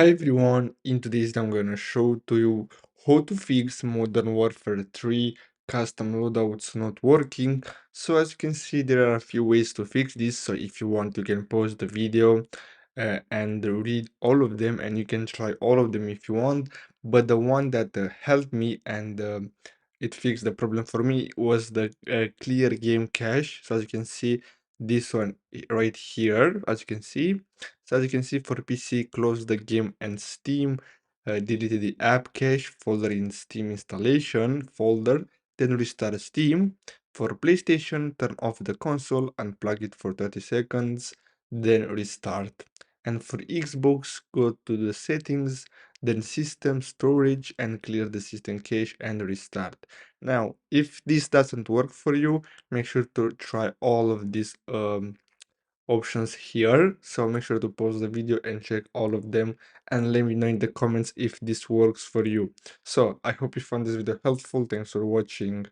Hi everyone, in today's I'm gonna show to you how to fix Modern Warfare 3 custom loadouts not working. So as you can see, there are a few ways to fix this. So if you want, you can pause the video and read all of them, and you can try all of them if you want. But the one that helped me and it fixed the problem for me was the clear game cache. So as you can see, this one right here, as you can see. So as you can see, for PC, close the game and Steam, delete the app cache folder in Steam installation folder, then restart Steam. For PlayStation, turn off the console, unplug it for 30 seconds, then restart. And for Xbox, go to the settings, then system storage, and clear the system cache and restart. Now, if this doesn't work for you, make sure to try all of these options here, so make sure to pause the video and check all of them and let me know in the comments if this works for you. So I hope you found this video helpful. Thanks for watching.